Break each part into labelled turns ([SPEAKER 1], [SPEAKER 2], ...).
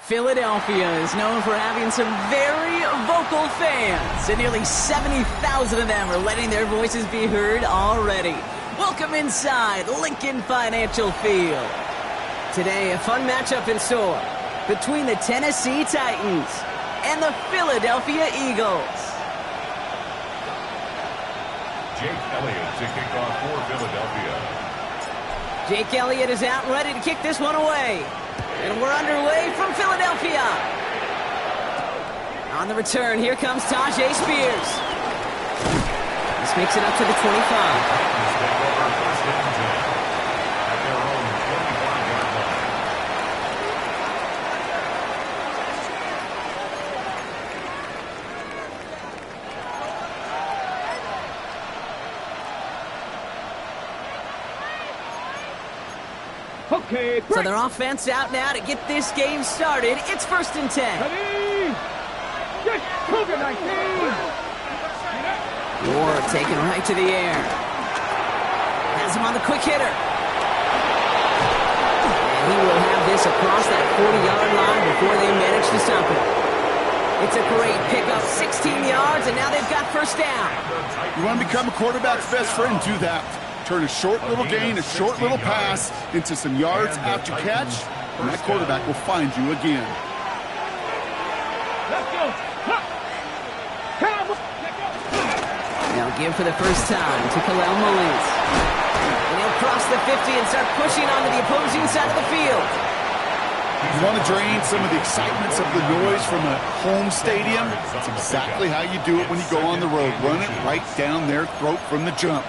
[SPEAKER 1] Philadelphia is known for having some very vocal fans, and nearly 70,000 of them are letting their voices be heard already. Welcome inside Lincoln Financial Field. Today, a fun matchup in store between the Tennessee Titans and the Philadelphia Eagles.
[SPEAKER 2] Jake Elliott to kick off for Philadelphia.
[SPEAKER 1] Jake Elliott is out and ready to kick this one away. And we're underway from Philadelphia. On the return, here comes Tajay Spears. This makes it up to the 25.
[SPEAKER 3] Okay,
[SPEAKER 1] so their offense out now to get this game started. It's 1st and 10. Ward taken right to the air. Has him on the quick hitter. And he will have this across that 40-yard line before they manage to stop it. It's a great pickup, 16 yards, and now they've got first down.
[SPEAKER 4] You want to become a quarterback's best friend, do that. Turn a short little gain, a short little pass into some yards after catch, and that quarterback will find you again.
[SPEAKER 3] Let's go.
[SPEAKER 1] They'll give for the first time to Khalil Mullins. And he'll cross the 50 and start pushing onto the opposing side of the field.
[SPEAKER 4] You want to drain some of the excitements of the noise from a home stadium? That's exactly how you do it when you go on the road. Run it right down their throat from the jump.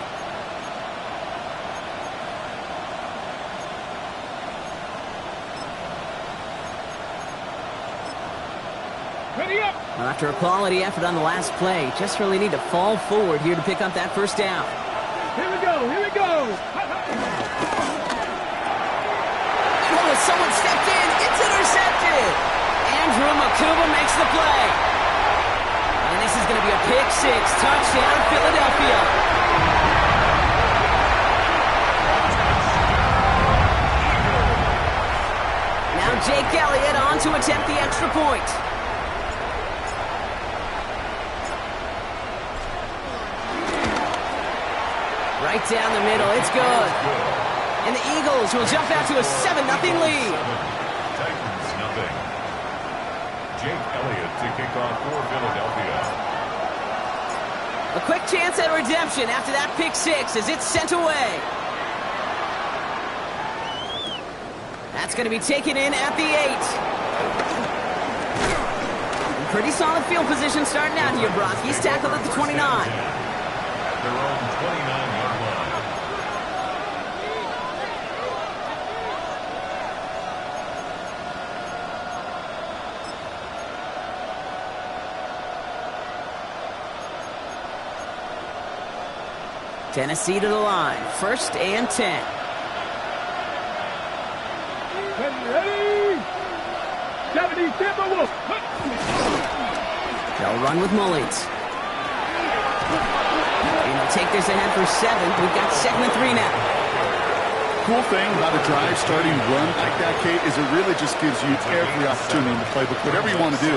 [SPEAKER 1] Well, after a quality effort on the last play, just really need to fall forward here to pick up that first down.
[SPEAKER 3] Here we go, here we go.
[SPEAKER 1] Oh, someone stepped in. It's intercepted. Andrew Makuba makes the play. And this is going to be a pick six. Touchdown, Philadelphia. Now Jake Elliott on to attempt the extra point. Right down the middle, it's good. And the Eagles will jump out to a 7-0 lead.
[SPEAKER 2] Titans nothing. Jake Elliott to kick off for Philadelphia.
[SPEAKER 1] A quick chance at redemption after that pick six as it's sent away. That's going to be taken in at the 8. Pretty solid field position starting out here, Brock. He's tackled at the 29.
[SPEAKER 2] Their own 29-yard line.
[SPEAKER 1] Tennessee to the line. 1st and 10.
[SPEAKER 3] Ready? 70 Timberwolves.
[SPEAKER 1] They'll run with Mullins. And they'll take this ahead for 7. We've got 2nd and 3 now.
[SPEAKER 4] Cool thing about a drive starting run like that, Kate, is it really just gives you every opportunity in the playbook, whatever you want to do.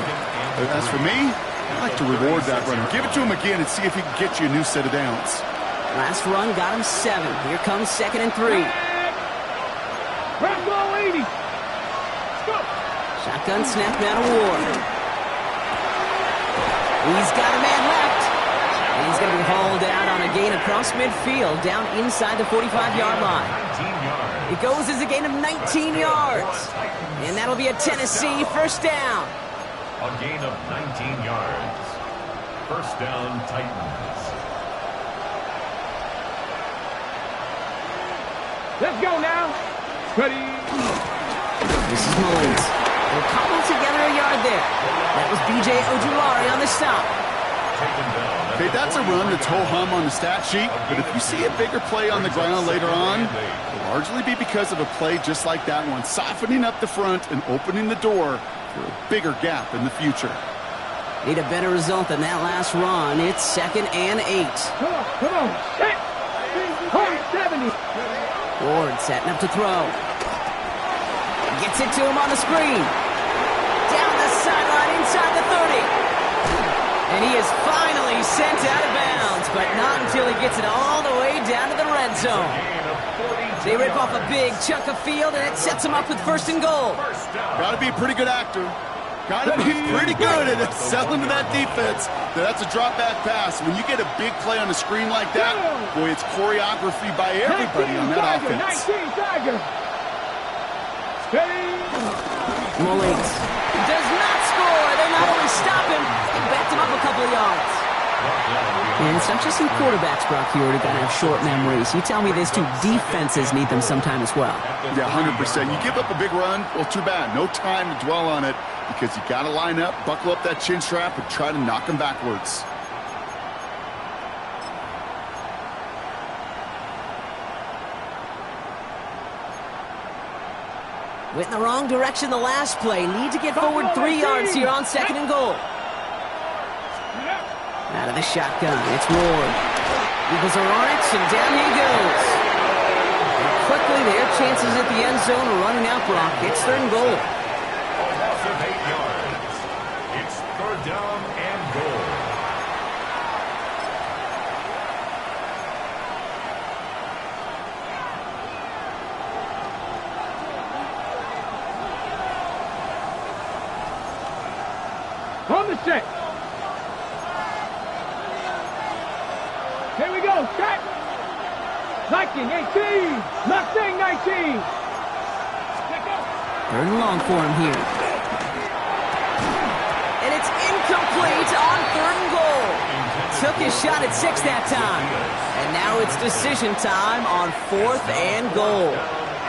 [SPEAKER 4] As for me, I like to reward that runner. Give it to him again and see if he can get you a new set of downs.
[SPEAKER 1] Last run got him 7. Here comes 2nd and 3.
[SPEAKER 3] Bravo 80.
[SPEAKER 1] Shotgun snap now to Ward. He's got a man left. And he's going to be hauled out on a gain across midfield down inside the 45-yard line. It goes as a gain of 19 yards. And that'll be a Tennessee first down.
[SPEAKER 2] A gain of 19 yards. First down, Titans.
[SPEAKER 3] Let's go now. Ready.
[SPEAKER 1] This is Mullins. They'll cobble together a yard there. That was B.J. Ojulari on the stop.
[SPEAKER 4] Okay, that's a run that's ho-hum on the stat sheet, but if you see a bigger play on the ground later on, it'll largely be because of a play just like that one, softening up the front and opening the door for a bigger gap in the future.
[SPEAKER 1] Need a better result than that last run. It's 2nd and 8.
[SPEAKER 3] Come on. Set. Home 70.
[SPEAKER 1] Ward setting up to throw. Gets it to him on the screen. Down the sideline inside the 30. And he is finally sent out of bounds, but not until he gets it all the way down to the red zone. They rip off a big chunk of field, and it sets him up with 1st and goal.
[SPEAKER 4] Got to be a pretty good actor. Got to be pretty good at selling to that defense. That's a drop-back pass. When you get a big play on the screen like that, boy, it's choreography by everybody on that offense.
[SPEAKER 3] 19 Tiger. Steady.
[SPEAKER 1] Mullins does not score. They not only stop him, they backed him up a couple of yards. And it's not just in quarterbacks, Brock, you already got to have short memories. You tell me these two defenses need them sometime as well.
[SPEAKER 4] Yeah, 100%. You give up a big run, well, too bad. No time to dwell on it because you got to line up, buckle up that chin strap, and try to knock them backwards.
[SPEAKER 1] Went in the wrong direction the last play. Need to get forward 3 yards here on 2nd and goal. Out of the shotgun, it's Ward. Eagles are on it, and down he goes. And quickly, their chances at the end zone are running out, Brock. It's 3rd and goal.
[SPEAKER 2] A loss of 8 yards. It's 3rd down and goal.
[SPEAKER 3] On the set. Here we go. Set. 19, 18. Mustang 19.
[SPEAKER 1] 3rd and long for him here. And it's incomplete on 3rd and goal. Took his shot at 6 that time. And now it's decision time on 4th and goal.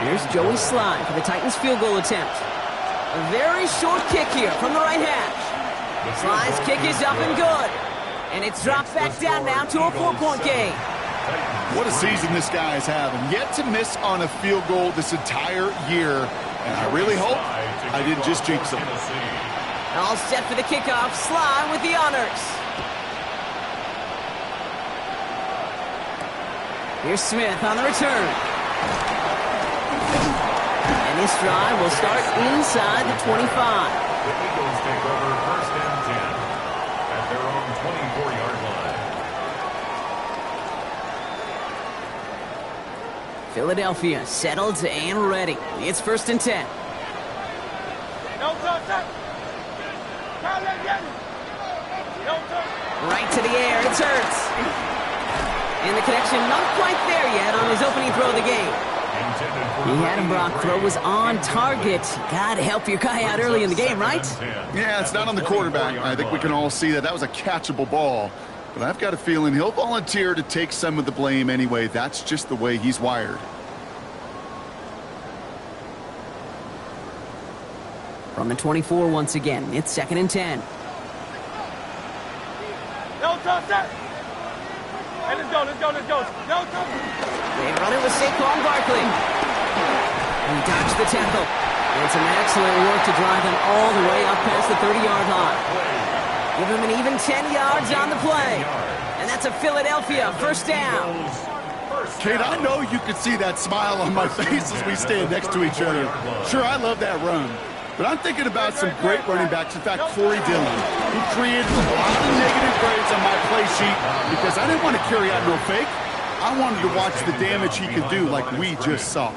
[SPEAKER 1] Here's Joey Slye for the Titans field goal attempt. A very short kick here from the right hash. Slye's kick is up and good. And it's dropped back down now to a 4-point game.
[SPEAKER 4] What a season this guy is having. Yet to miss on a field goal this entire year. And I really hope I didn't just jinx him.
[SPEAKER 1] All set for the kickoff. Slye with the honors. Here's Smith on the return. And this drive will start inside the 25.
[SPEAKER 2] The Eagles take over 1st and 10 at their own 24-yard line.
[SPEAKER 1] Philadelphia settled and ready. It's 1st and 10. Right to the air. It's Hurts. And the connection not quite there yet on his opening throw of the game. He had him, Brock. Throw was on target. Got to help your guy out early in the game, right?
[SPEAKER 4] Yeah, it's not on the quarterback. I think we can all see that was a catchable ball. But I've got a feeling he'll volunteer to take some of the blame anyway. That's just the way he's wired.
[SPEAKER 1] From the 24 once again. It's 2nd and 10.
[SPEAKER 3] Hey, let's go.
[SPEAKER 1] They run it with Saquon Barkley. And he dodged the tackle. And some excellent work to drive him all the way up past the 30-yard line. Give him an even 10 yards on the play. And that's a Philadelphia 1st down.
[SPEAKER 4] Kate, I know you could see that smile on my face as we stand next to each other. Sure, I love that run. But I'm thinking about some great running backs. In fact, Corey Dillon, who created a lot of negative grades on my play sheet because I didn't want to carry out no fake. I wanted to watch the damage he could do like we just saw.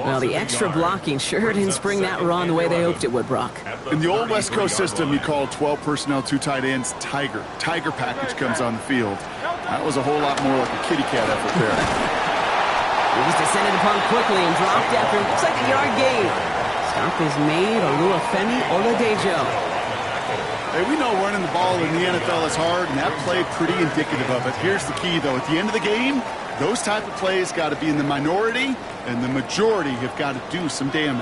[SPEAKER 1] Well, the extra blocking sure didn't spring that run the way they hoped it would, Brock.
[SPEAKER 4] In the old West Coast system, you call 12 personnel, 2 tight ends, Tiger. Tiger package comes on the field. That was a whole lot more like a kitty cat effort there.
[SPEAKER 1] He was descended upon quickly and dropped after it looks like a yard gain. Stop is made, Oluwafemi Oladejo.
[SPEAKER 4] Hey, Hey, we know running the ball in the NFL is hard, and that play pretty indicative of it. Here's the key, though. At the end of the game, those type of plays got to be in the minority, and the majority have got to do some damage.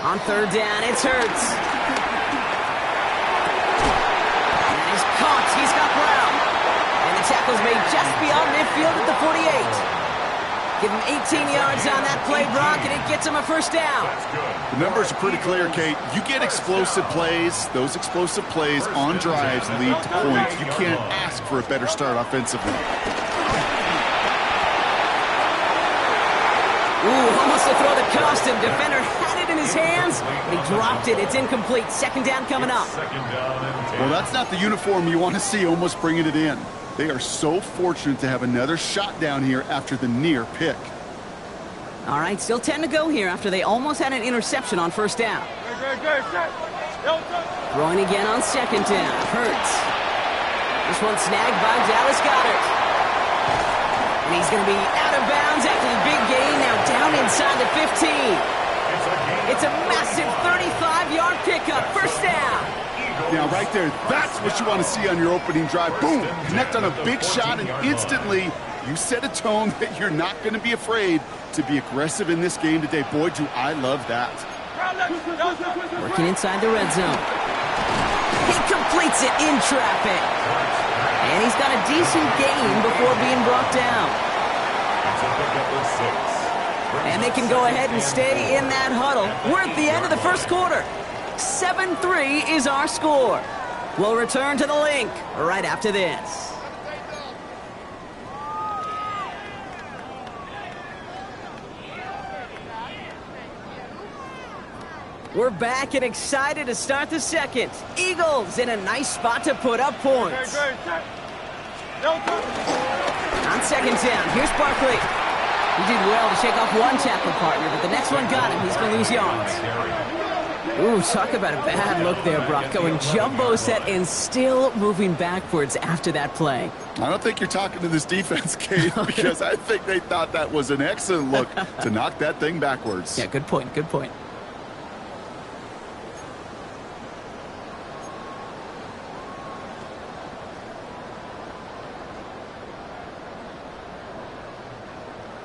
[SPEAKER 1] On third down, it's Hurts. And he's caught. He's got Brown. And the tackle's made just beyond midfield at the 48. Give him 18 yards on that play, Brock, and it gets him a first down.
[SPEAKER 4] The numbers are pretty clear, Kate. You get explosive plays. Those explosive plays on drives lead to points. You can't ask for a better start offensively.
[SPEAKER 1] Ooh, almost to throw that cost him. Defender had it in his hands, and he dropped it. It's incomplete. Second down coming up.
[SPEAKER 4] Well, that's not the uniform you want to see almost bringing it in. They are so fortunate to have another shot down here after the near pick.
[SPEAKER 1] All right, still 10 to go here after they almost had an interception on first down. Throwing again on second down. Hurts. This one snagged by Dallas Goedert. And he's going to be out of bounds after the big gain. Now down inside the 15. It's a massive 35-yard pickup. First down.
[SPEAKER 4] Now, right there, that's what you want to see on your opening drive. Boom! Connect on a big shot, and instantly you set a tone that you're not going to be afraid to be aggressive in this game today. Boy, do I love that.
[SPEAKER 1] Working inside the red zone. He completes it in traffic. And he's got a decent gain before being brought down. And they can go ahead and stay in that huddle. We're at the end of the first quarter. 7-3 is our score. We'll return to the link right after this. We're back and excited to start the second. Eagles in a nice spot to put up points. On second down, here's Barkley. He did well to shake off one tackle partner, but the next one got him. He's going to lose yards. Ooh, talk about a bad look there, Brock. Going jumbo set and still moving backwards after that play.
[SPEAKER 4] I don't think you're talking to this defense, Kate, because I think they thought that was an excellent look to knock that thing backwards.
[SPEAKER 1] Yeah, good point, good point.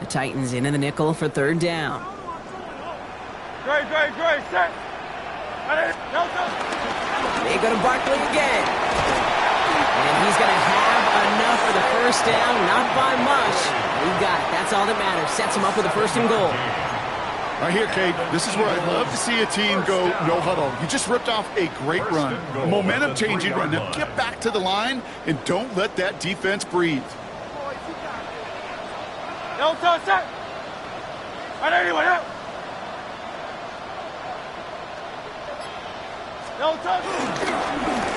[SPEAKER 1] The Titans in the nickel for third down.
[SPEAKER 3] Great, set.
[SPEAKER 1] They go to Barkley again. And he's going to have enough for the first down. Not by much. He got it. That's all that matters. Sets him up with a first and goal.
[SPEAKER 4] Right here, Kate, this is where I'd love to see a team go no huddle. You just ripped off a great run. Momentum-changing run. Now get back to the line and don't let that defense breathe.
[SPEAKER 3] Set. Anyone out?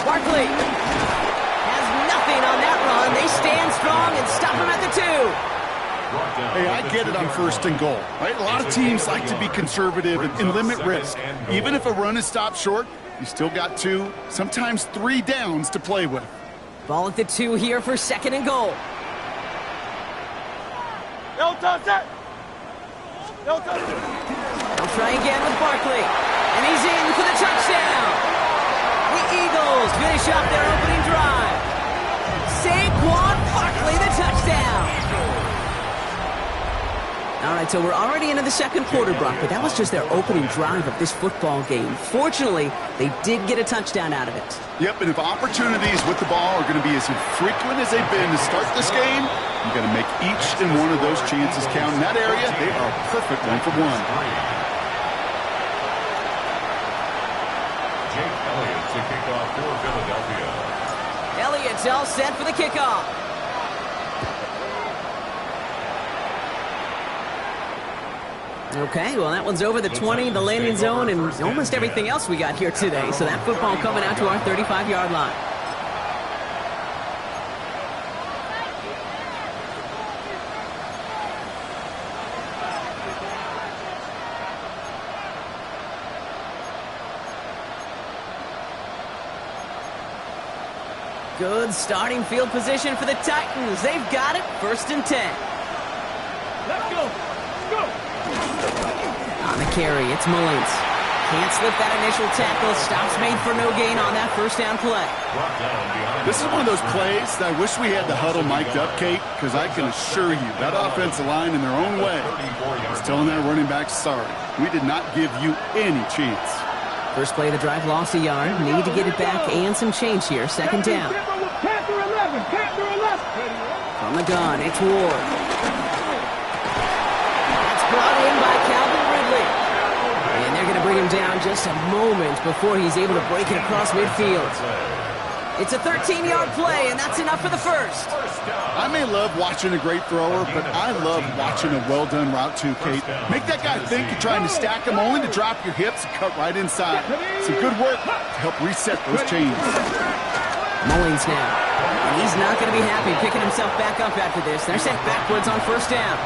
[SPEAKER 1] Barkley has nothing on that run. They stand strong and stop him at the 2.
[SPEAKER 4] Hey, I get it on first and goal, right? A lot of teams like to be conservative and limit risk. Even if a run is stopped short, you still got 2, sometimes 3 downs to play with.
[SPEAKER 1] Ball at the 2 here for second and goal.
[SPEAKER 3] Set.
[SPEAKER 1] They'll try again with Barkley. And he's in for the touchdown. The Eagles finish off their opening drive. Saquon Barkley, the touchdown. All right, so we're already into the second quarter, Brock, but that was just their opening drive of this football game. Fortunately, they did get a touchdown out of it.
[SPEAKER 4] Yep, and if opportunities with the ball are going to be as infrequent as they've been to start this game, you got to make each and one of those chances count. In that area, they are a perfect 1 for 1.
[SPEAKER 2] Jake Elliott to kick off for Philadelphia.
[SPEAKER 1] Elliott's all set for the kickoff. Okay, well, that one's over the 20, the landing zone, and almost everything else we got here today. So that football coming out to our 35-yard line. Good starting field position for the Titans. They've got it. First and 10.
[SPEAKER 3] Let's go. Go.
[SPEAKER 1] On the carry, it's Mullins. Can't slip that initial tackle. Stops made for no gain on that first down play.
[SPEAKER 4] This is one of those plays that I wish we had the huddle mic'd up, Kate, because I can assure you that offensive line in their own way is telling that running back, sorry, we did not give you any chance.
[SPEAKER 1] First play of the drive lost a yard. Need to get it back and some change here. Second down.
[SPEAKER 3] Panther 11, Panther 11.
[SPEAKER 1] From the gun, it's Ward. That's brought in by Calvin Ridley. And they're going to bring him down just a moment before he's able to break it across midfield. It's a 13-yard play, and that's enough for the first.
[SPEAKER 4] I may love watching a great thrower, but I love watching a well-done route too, Kate. Make that guy think you're trying to stack him only to drop your hips and cut right inside. Some good work to help reset those chains.
[SPEAKER 1] Mullings now. And he's not going to be happy picking himself back up after this. They're sent backwards on first down.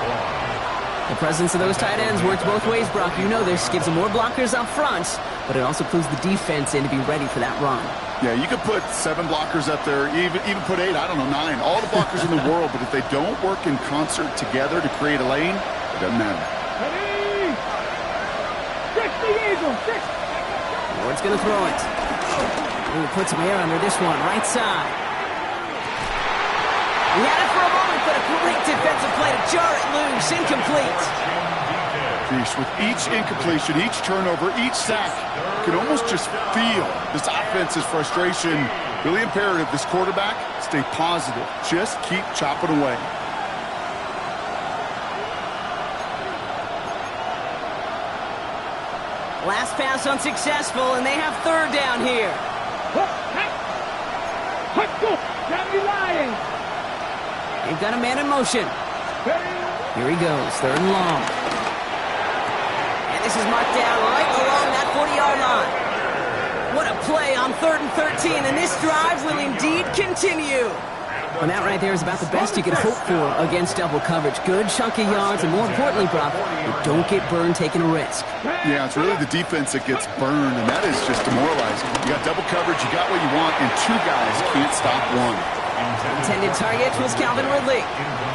[SPEAKER 1] The presence of those tight ends works both ways, Brock. You know this. Gives them more blockers up front, but it also clues the defense in to be ready for that run.
[SPEAKER 4] Yeah, you could put 7 blockers up there, even put 8, I don't know, 9. All the blockers in the world, but if they don't work in concert together to create a lane, it doesn't matter.
[SPEAKER 3] Ready? 60 Eagles, 60.
[SPEAKER 1] Ward's going to throw it. Ooh, put some air under this one, right side. He had it for a moment, but a great defensive play to jar it loose. Incomplete.
[SPEAKER 4] With each incompletion, each turnover, each sack, you can almost just feel this offense's frustration. Really imperative, this quarterback, stay positive. Just keep chopping away.
[SPEAKER 1] Last pass unsuccessful, and they have third down here. They've got a man in motion. Here he goes, third and long. And this is marked down right along that 40-yard line. What a play on 3rd and 13, and this drive will indeed continue. And that right there is about the best you can hope for against double coverage. Good chunk of yards, and more importantly, Brock, you don't get burned taking a risk.
[SPEAKER 4] Yeah, it's really the defense that gets burned, and that is just demoralizing. You got double coverage, you got what you want, and 2 guys can't stop one.
[SPEAKER 1] Intended target was Calvin Ridley,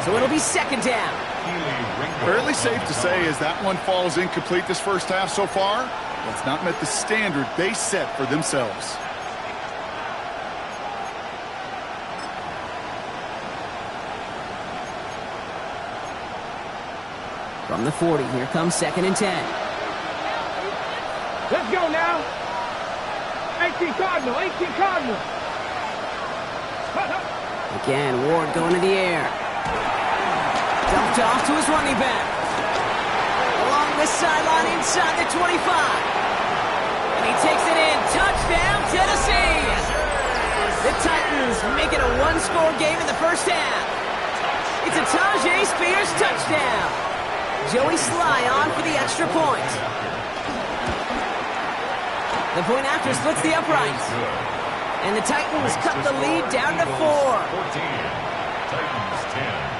[SPEAKER 1] so it'll be second down.
[SPEAKER 4] Fairly safe to say as that one falls incomplete this first half so far, it's not met the standard they set for themselves.
[SPEAKER 1] From the 40, here comes 2nd and 10.
[SPEAKER 3] Let's go now. 18 Cardinal, 18 Cardinal.
[SPEAKER 1] Again, Ward going to the air. Dumped off to his running back. Along the sideline inside the 25. And he takes it in. Touchdown, Tennessee. The Titans make it a 1-score game in the first half. It's a Tajay Spears touchdown. Joey Sly on for the extra point. The point after splits the uprights. And the Titans cut the lead down to 4.
[SPEAKER 2] 14. Titans 10.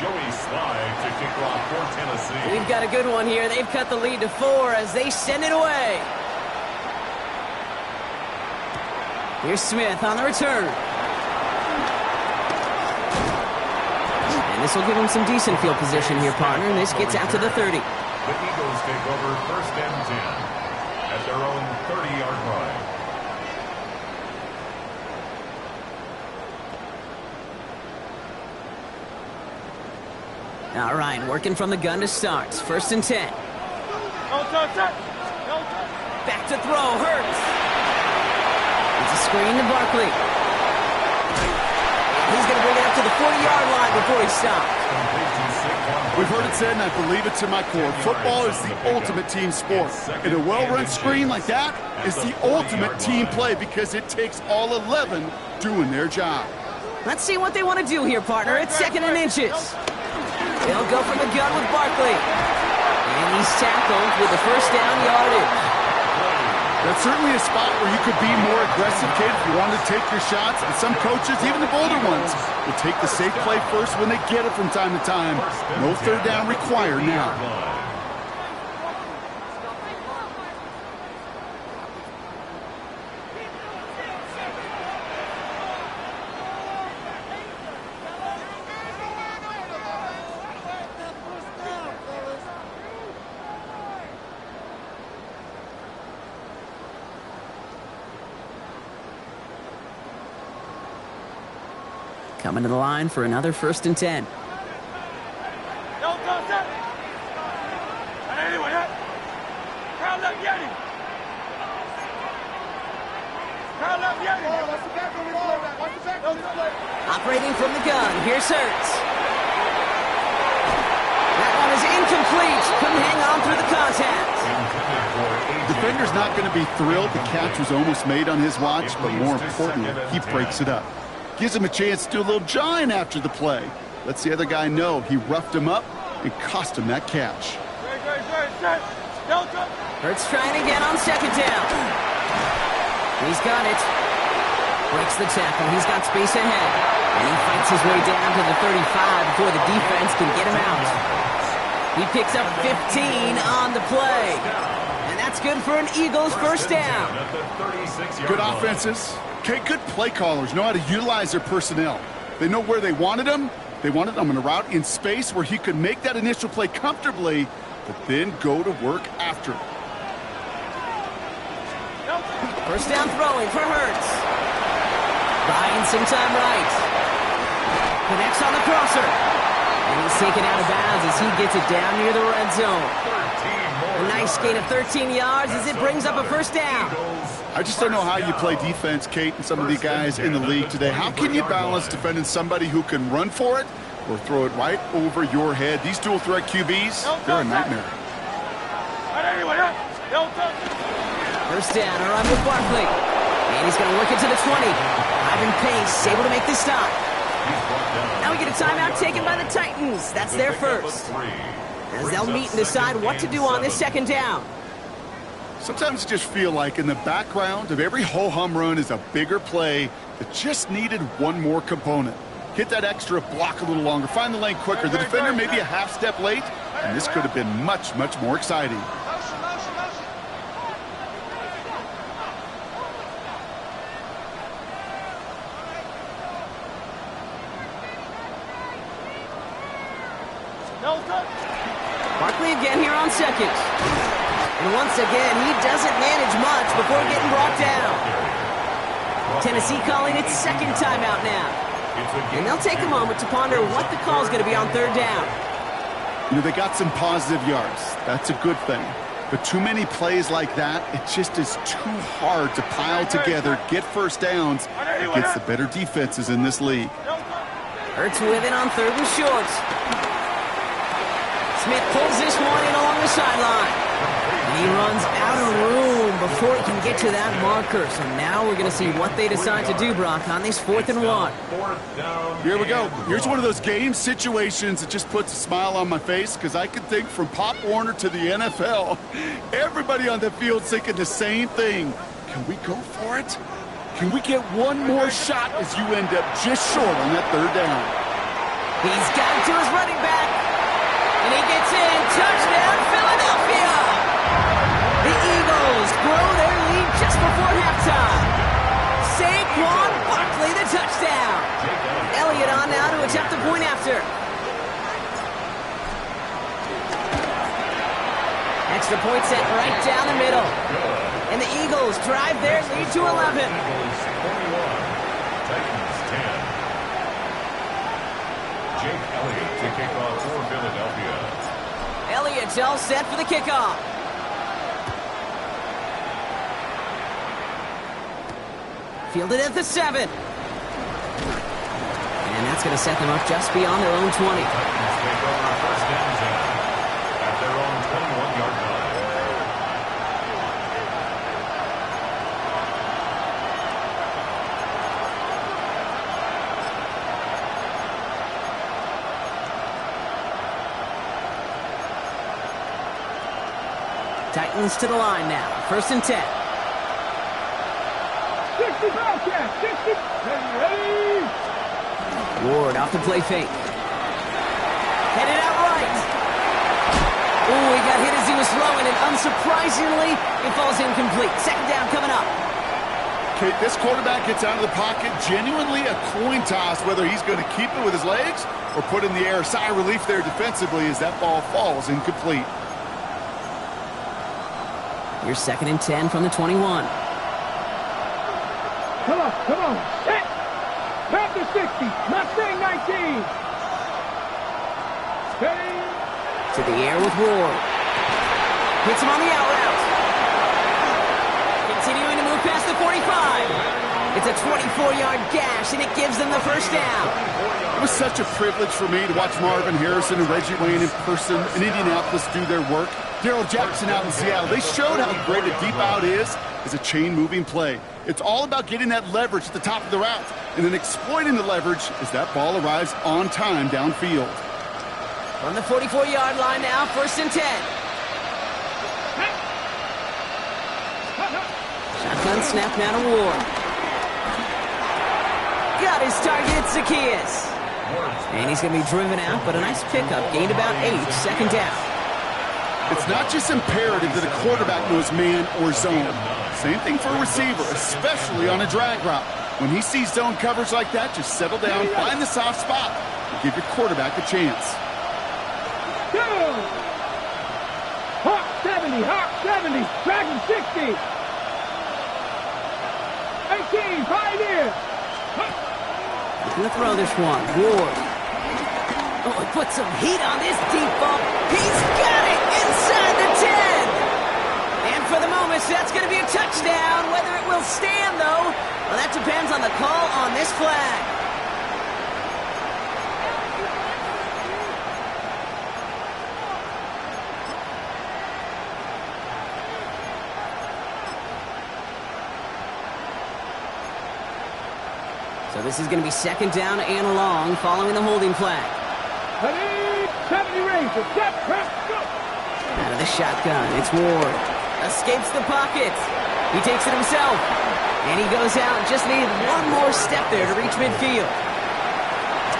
[SPEAKER 2] Joey Sly to kick off for Tennessee.
[SPEAKER 1] We've got a good one here. They've cut the lead to 4 as they send it away. Here's Smith on the return. And this will give him some decent field position here, partner. And this gets out to the 30.
[SPEAKER 2] The Eagles take over 1st and 10 at their own 30-yard line.
[SPEAKER 1] All right, working from the gun to start. 1st and 10. Back to throw, Hurts. It's a screen to Barkley. He's going to bring it up to the 40-yard line before he stops.
[SPEAKER 4] We've heard it said, and I believe it to my core, football is the ultimate team sport. And a well-run screen like that is the ultimate team play because it takes all 11 doing their job.
[SPEAKER 1] Let's see what they want to do here, partner. It's 2nd and inches. They'll go from the gun with Barkley. And he's tackled with the first down yardage.
[SPEAKER 4] That's certainly a spot where you could be more aggressive, kid, if you wanted to take your shots. And some coaches, even the bolder ones, will take the safe play first when they get it from time to time. No 3rd down required now.
[SPEAKER 1] Coming to the line for another 1st and 10. Operating from the gun, here's Hurts. That one is incomplete. Couldn't hang on through the contact.
[SPEAKER 4] Defender's not going to be thrilled. The catch was almost made on his watch, but more importantly, he breaks it up. Gives him a chance to do a little jawing after the play. Lets the other guy know he roughed him up and cost him that catch.
[SPEAKER 1] Hurts trying again on 2nd down. He's got it. Breaks the tackle. He's got space ahead. And he fights his way down to the 35 before the defense can get him out. He picks up 15 on the play. And that's good for an Eagles 1st down.
[SPEAKER 4] Good offenses. Okay, good play callers know how to utilize their personnel. They know where they wanted him. They wanted him in a route in space where he could make that initial play comfortably, but then go to work after.
[SPEAKER 1] 1st down throwing for Hurts. Buying some time right. Connects on the crosser. And he's taken out of bounds as he gets it down near the red zone. A nice gain of 13 yards as it brings up a 1st down.
[SPEAKER 4] I just don't know how you play defense, Kate, and some of the guys in the league today. How can you balance defending somebody who can run for it or throw it right over your head? These dual threat QBs, they're a nightmare.
[SPEAKER 1] 1st down, a run with Barkley. And he's going to work it to the 20. Ivan Pace able to make the stop. Now we get a timeout taken by the Titans. That's their 1st. As they'll meet and decide what to do on this 2nd down.
[SPEAKER 4] Sometimes you just feel like in the background of every ho-hum run is a bigger play that just needed one more component. Hit that extra block a little longer. Find the lane quicker. The defender may be a half step late, and this could have been much, much more exciting.
[SPEAKER 1] Barkley again here on 2nd. And once again, he doesn't manage much before getting brought down. Tennessee calling its 2nd timeout now. And they'll take a moment to ponder what the call is going to be on 3rd down.
[SPEAKER 4] You know, they got some positive yards. That's a good thing. But too many plays like that, it just is too hard to pile together, get 1st downs against the better defenses in this league.
[SPEAKER 1] Hurts with it on 3rd and short. Smith pulls this one in along the sideline. He runs out of room before he can get to that marker. So now we're going to see what they decide to do, Brock, on this 4th and 1.
[SPEAKER 4] Here we go. Here's one of those game situations that just puts a smile on my face because I can think from Pop Warner to the NFL. Everybody on the field thinking the same thing. Can we go for it? Can we get one more shot as you end up just short on that 3rd down?
[SPEAKER 1] He's got it to his running back. And he gets in. Touchdown, Philadelphia! The Eagles grow their lead just before halftime. Saquon Barkley, the touchdown. Elliott on now to attempt the point after. Extra point set right down the middle. And the Eagles drive their lead to 11.
[SPEAKER 2] Titans 10. Jake Elliott to kick off for Philadelphia.
[SPEAKER 1] Elliott's all set for the kickoff. Fielded at the 7. And that's going to set them up just beyond their own 20.
[SPEAKER 2] Titans take over 1st down at their own 21-yard line.
[SPEAKER 1] Titans to the line now. 1st and 10.
[SPEAKER 3] 60 Bobcats, 60. Ready.
[SPEAKER 1] Ward off the play fake. Headed out right. Ooh, he got hit as he was throwing, and unsurprisingly, it falls incomplete. 2nd down coming up.
[SPEAKER 4] Okay, this quarterback gets out of the pocket. Genuinely a coin toss whether he's going to keep it with his legs or put in the air. Sigh of relief there defensively as that ball falls incomplete.
[SPEAKER 1] Here's 2nd and 10 from the 21.
[SPEAKER 3] Come on, come on. Set. Set. At the 60. Mustang 19. Steady.
[SPEAKER 1] To the air with Ward. Hits him on the out route. Continuing to move past the 45. It's a 24-yard gash, and it gives them the first down.
[SPEAKER 4] It was such a privilege for me to watch Marvin Harrison and Reggie Wayne in person in Indianapolis do their work. Darrell Jackson out in Seattle. They showed how great a deep out is as a chain-moving play. It's all about getting that leverage at the top of the route and then exploiting the leverage as that ball arrives on time downfield.
[SPEAKER 1] From the 44-yard line now, 1st and 10. Shotgun snap now to Ward. Got his target, Zacchaeus. And he's going to be driven out, but a nice pickup. Gained about 8, 2nd down.
[SPEAKER 4] It's not just imperative that a quarterback knows man or zone. Same thing for a receiver, especially on a drag route. When he sees zone coverage like that, just settle down, find the soft spot, and give your quarterback a chance.
[SPEAKER 3] Hawk 70, Hawk 70, Dragon 60. 18, Pioneer.
[SPEAKER 1] Gonna throw this one. Ward. Oh, he put some heat on this deep ball. He's got it inside the 10. And for the moment, that's going to be a touchdown. Whether it will stand, though, well, that depends on the call on this flag. So this is going to be 2nd down and long following the holding flag.
[SPEAKER 3] 70 Ranger, get press, go!
[SPEAKER 1] Out of the shotgun, it's Ward. Escapes the pocket. He takes it himself. And he goes out. Just needed one more step there to reach midfield.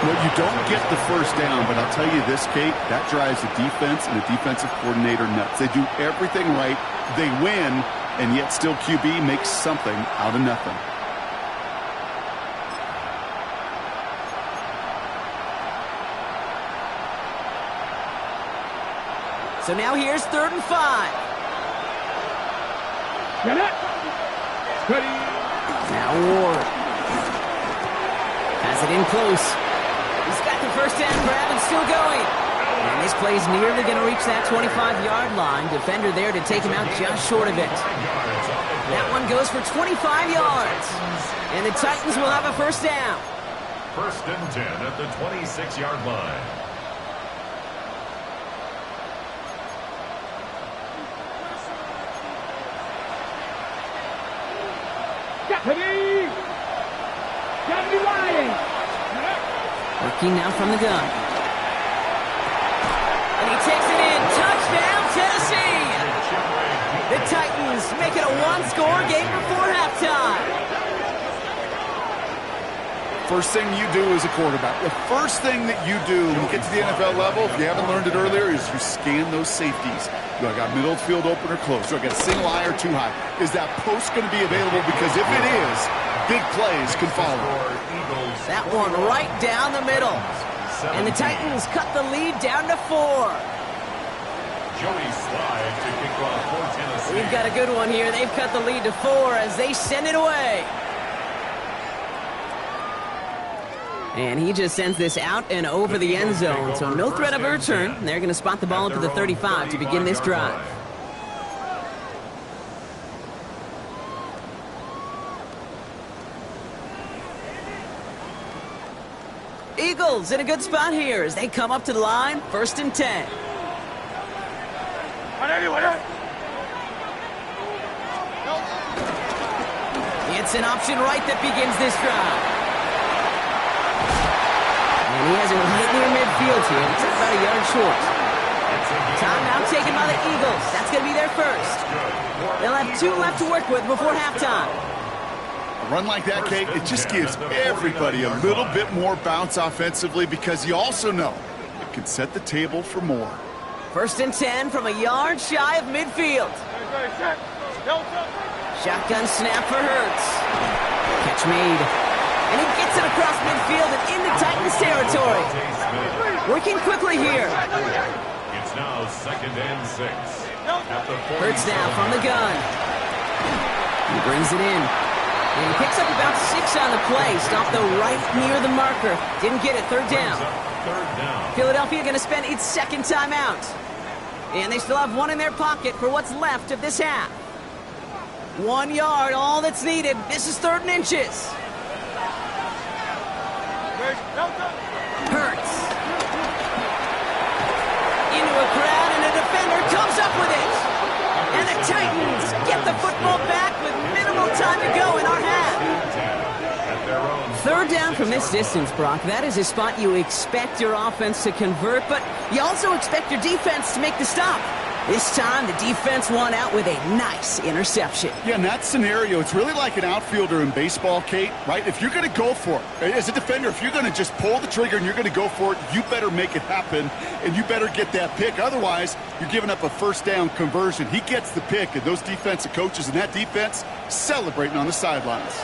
[SPEAKER 4] Well, you don't get the first down, but I'll tell you this, Kate, that drives the defense and the defensive coordinator nuts. They do everything right. They win, and yet still QB makes something out of nothing.
[SPEAKER 1] So now here's 3rd and 5.
[SPEAKER 3] Get it! Ready!
[SPEAKER 1] Now Ward. Has it in close. He's got the first down grab and still going. And this play's nearly going to reach that 25-yard line. Defender there to take him out just short of it. That one goes for 25 yards. And the Titans will have a first down.
[SPEAKER 2] 1st and 10 at the 26-yard line.
[SPEAKER 3] Ready! Gotta be lying!
[SPEAKER 1] Working now from the gun. And he takes it in. Touchdown, Tennessee! The Titans make it a one-score game before halftime.
[SPEAKER 4] First thing you do as a quarterback, the first thing that you do when you get to the NFL level, if you haven't learned it earlier, is you scan those safeties. Do I got middle field open or close? Do I got single high or too high? Is that post going to be available? Because if it is, big plays can follow.
[SPEAKER 1] That one right down the middle. And the Titans cut the lead down to 4.
[SPEAKER 2] Joey Slide to kick off for Tennessee.
[SPEAKER 1] We've got a good one here. They've cut the lead to 4 as they send it away. And he just sends this out and over the end zone. So no threat of a return. They're going to spot the ball up to the 35 to begin this drive. Eagles in a good spot here as they come up to the line. 1st and 10. It's an option right that begins this drive. And he has it right near midfield here. It's about a yard short. Timeout taken by the Eagles. That's going to be their first. They'll have 2 left to work with before halftime.
[SPEAKER 4] A run like that, Kate, it just gives everybody a little bit more bounce offensively because you also know it can set the table for more.
[SPEAKER 1] 1st and 10 from a yard shy of midfield. Shotgun snap for Hurts. Catch made. And he gets it across midfield and into Titans territory. Working quickly here.
[SPEAKER 2] It's now 2nd and 6.
[SPEAKER 1] Hurts now from the gun. He brings it in. And he picks up about 6 on the play. Stopped though right near the marker. Didn't get it. Third down. Philadelphia going to spend its second timeout. And they still have one in their pocket for what's left of this half. 1 yard, all that's needed. This is 3rd and inches. Hurts. Into a crowd, and a defender comes up with it. And the Titans get the football back with minimal time to go in our half. 3rd down from this distance, Brock. That is a spot you expect your offense to convert, but you also expect your defense to make the stop. This time, the defense won out with a nice interception.
[SPEAKER 4] Yeah, in that scenario, it's really like an outfielder in baseball, Kate, right? If you're going to go for it, as a defender, if you're going to just pull the trigger and you're going to go for it, you better make it happen, and you better get that pick. Otherwise, you're giving up a first down conversion. He gets the pick, and those defensive coaches and that defense celebrating on the sidelines.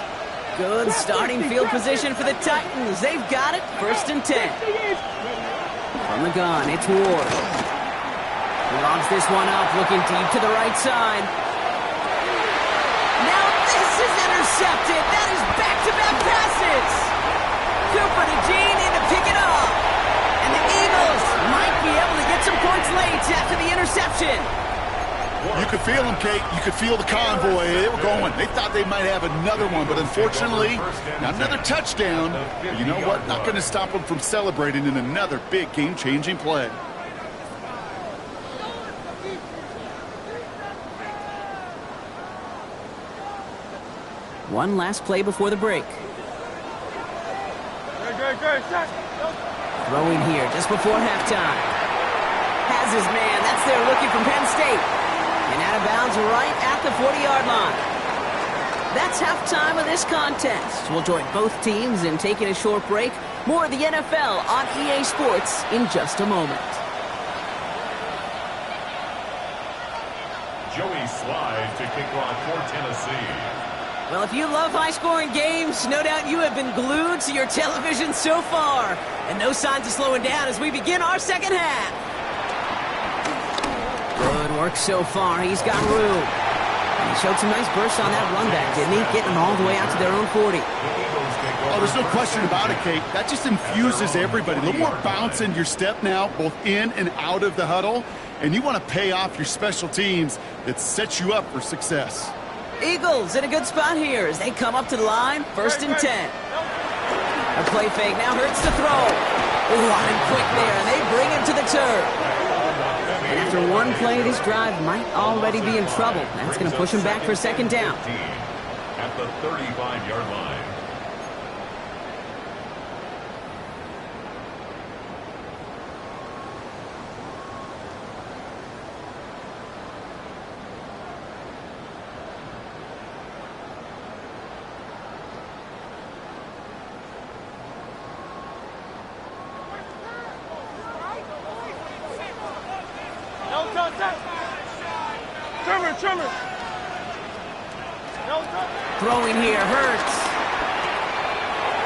[SPEAKER 1] Good starting field position for the Titans. They've got it. 1st and 10. From the gun, it's Ward. Lobs this one up, looking deep to the right side. Now this is intercepted. That is back-to-back passes. Cooper to Gene in to pick it up. And the Eagles might be able to get some points late after the interception.
[SPEAKER 4] You could feel them, Kate. You could feel the convoy. They were going. They thought they might have another one, but unfortunately, not another touchdown. But you know what? Not going to stop them from celebrating in another big game-changing play.
[SPEAKER 1] One last play before the break. Throwing here just before halftime. Has his man. That's their rookie from Penn State. And out of bounds right at the 40-yard line. That's halftime of this contest. We'll join both teams in taking a short break. More of the NFL on EA Sports in just a moment.
[SPEAKER 2] Joey Slide to kick off for Tennessee.
[SPEAKER 1] Well, if you love high-scoring games, no doubt you have been glued to your television so far. And no signs of slowing down as we begin our second half. Good work so far. He's got room. And he showed some nice bursts on that run back, didn't he? Getting them all the way out to their own 40.
[SPEAKER 4] Oh, there's no question about it, Kate. That just infuses everybody. A little more bounce in your step now, both in and out of the huddle. And you want to pay off your special teams that sets you up for success.
[SPEAKER 1] Eagles in a good spot here as they come up to the line. 1st and 10. A play fake now hurts to throw. Running quick there, and they bring him to the turf. And after one play, this drive might already be in trouble. That's going to push him back for 2nd down.
[SPEAKER 2] At the 35-yard line.
[SPEAKER 1] Throwing here, Hurts.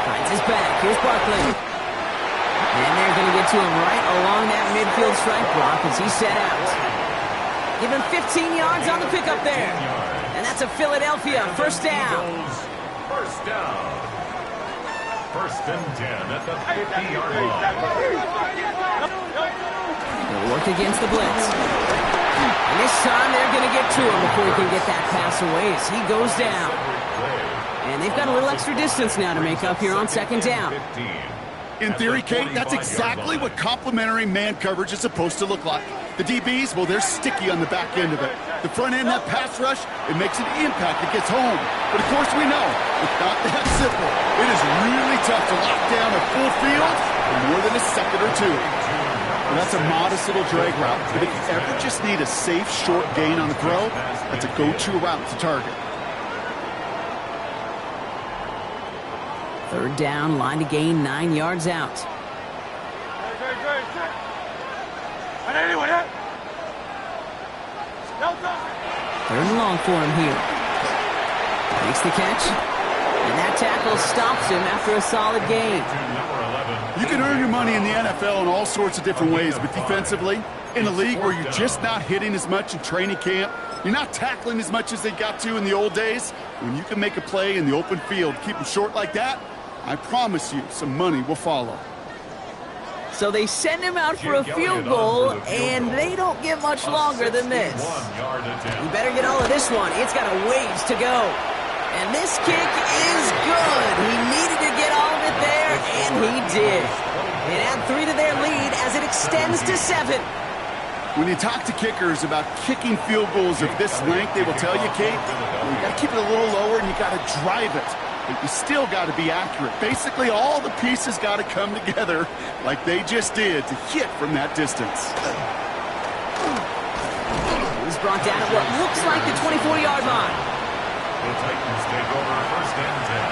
[SPEAKER 1] Finds his back. Here's Barkley. And they're going to get to him right along that midfield strike block as he's set out. Give him 15 yards on the pickup there. And that's a Philadelphia 1st down.
[SPEAKER 2] 1st down. 1st and 10 at the 50-yard line.
[SPEAKER 1] They'll work against the blitz. And this time they're going to get to him before he can get that pass away as he goes down. And they've got a little extra distance now to make up here on 2nd down.
[SPEAKER 4] In theory, Kate, that's exactly what complementary man coverage is supposed to look like. The DBs, well, they're sticky on the back end of it. The front end, that pass rush, it makes an impact. It gets home. But of course we know, it's not that simple. It is really tough to lock down a full field for more than a second or two. Well, that's a modest little drag route. But if you ever just need a safe, short gain on the throw, that's a go-to route to target.
[SPEAKER 1] 3rd down, line to gain 9 yards out. 3rd and long for him here. Makes the catch. And that tackle stops him after a solid gain.
[SPEAKER 4] You can earn your money in the NFL in all sorts of different ways, but defensively, In a league where you're just not hitting as much in training camp, you're not tackling as much as they got to in the old days, when you can make a play in the open field, keep them short like that, I promise you some money will follow.
[SPEAKER 1] So they send him out for a field goal, and they don't get much longer than this. You better get all of this one. It's got a ways to go. And this kick is good. He needed to get all of it there, and he did. They add 3 to their lead as it extends to 7.
[SPEAKER 4] When you talk to kickers about kicking field goals of this length, they will tell you, Kate, you got to keep it a little lower and you got to drive it. But you still got to be accurate. Basically, all the pieces got to come together like they just did to hit from that distance.
[SPEAKER 1] He's brought down at what looks like the 24-yard line.
[SPEAKER 2] The Titans take over first and 10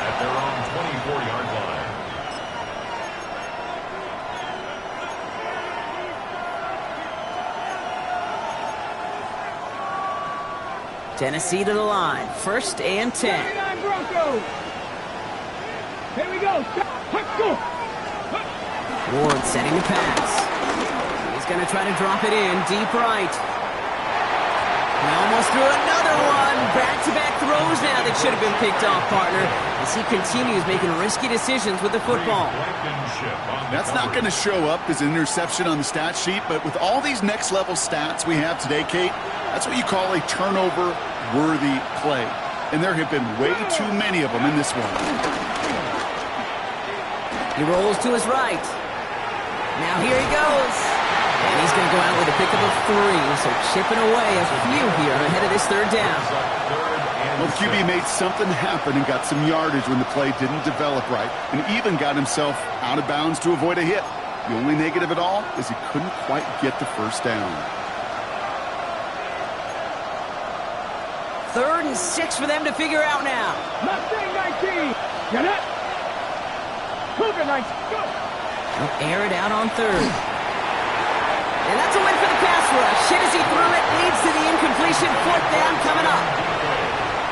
[SPEAKER 2] at their own 24-yard line.
[SPEAKER 1] Tennessee to the line. First and 10.
[SPEAKER 3] Broncos. Here we go. Let's go.
[SPEAKER 1] Ward setting the pass. He's going to try to drop it in deep right. He almost threw another one. Back-to-back throws now that should have been picked off, partner, as he continues making risky decisions with the football.
[SPEAKER 4] That's not going to show up as an interception on the stat sheet, but with all these next-level stats we have today, Kate, that's what you call a turnover-worthy play. And there have been way too many of them in this one.
[SPEAKER 1] He rolls to his right. Now here he goes. And he's going to go out with a pickup of 3. So chipping away a few here ahead of this third down.
[SPEAKER 4] Well, QB made something happen and got some yardage when the play didn't develop right. And even got himself out of bounds to avoid a hit. The only negative at all is he couldn't quite get the first down.
[SPEAKER 1] 3rd and 6 for them to figure out now.
[SPEAKER 3] Mustang 19. Get it. Cougar 19. Go.
[SPEAKER 1] He'll air it out on 3rd. And that's a win for the pass rush. Hit as he threw it, leads to the incompletion. 4th down coming up.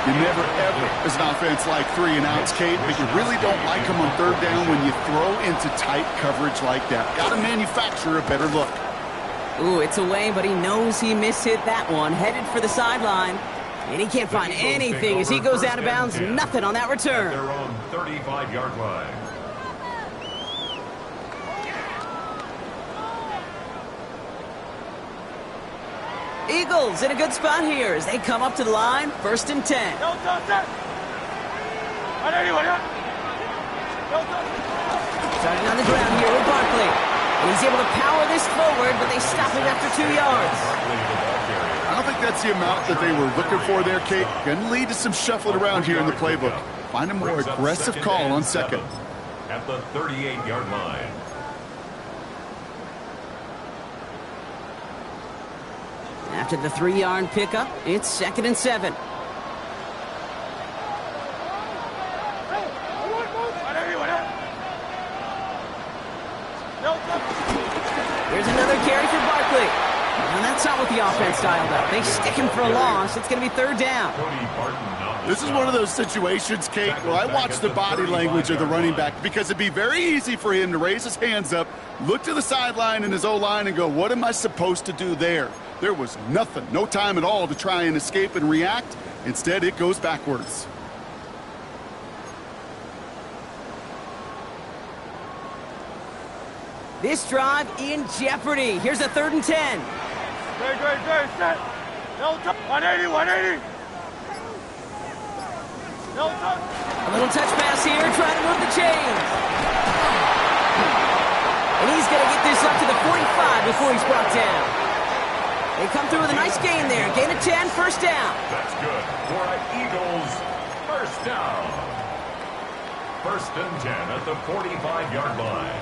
[SPEAKER 4] You never, ever, as an offense, like 3 and outs, Kate, but you really don't like them on 3rd down when you throw into tight coverage like that. Got to manufacture a better look.
[SPEAKER 1] Ooh, it's away, but he knows he mishit that one. Headed for the sideline. And he can't find anything as he goes out of bounds. Nothing on that return.
[SPEAKER 2] Their own 35-yard line.
[SPEAKER 1] Eagles in a good spot here as they come up to the line. 1st and 10. Starting on the ground here with Barkley. And he's able to power this forward, but they stop him after 2 yards.
[SPEAKER 4] I don't think that's the amount that they were looking for there, Kate. Going to lead to some shuffling around here in the playbook. Find a more aggressive call on 2nd.
[SPEAKER 2] At the 38-yard line.
[SPEAKER 1] After the 3-yard pickup, it's 2nd and 7. Here's another carry for Barkley. And that's not what the offense dialed up. They stick him for a loss. It's going to be 3rd down.
[SPEAKER 4] This is one of those situations, Kate, where I watch the body language of the running back because it'd be very easy for him to raise his hands up, look to the sideline in his O-line and go, what am I supposed to do there? There was nothing, no time at all to try and escape and react. Instead, it goes backwards.
[SPEAKER 1] This drive in jeopardy. Here's a 3rd and 10.
[SPEAKER 3] Great, set. 180.
[SPEAKER 1] A little touch pass here, trying to move the chains. And he's going to get this up to the 45 before he's brought down. They come through with a nice gain there. Gain of 10, 1st down.
[SPEAKER 2] That's good for an Eagles 1st down. 1st and 10 at the 45-yard line.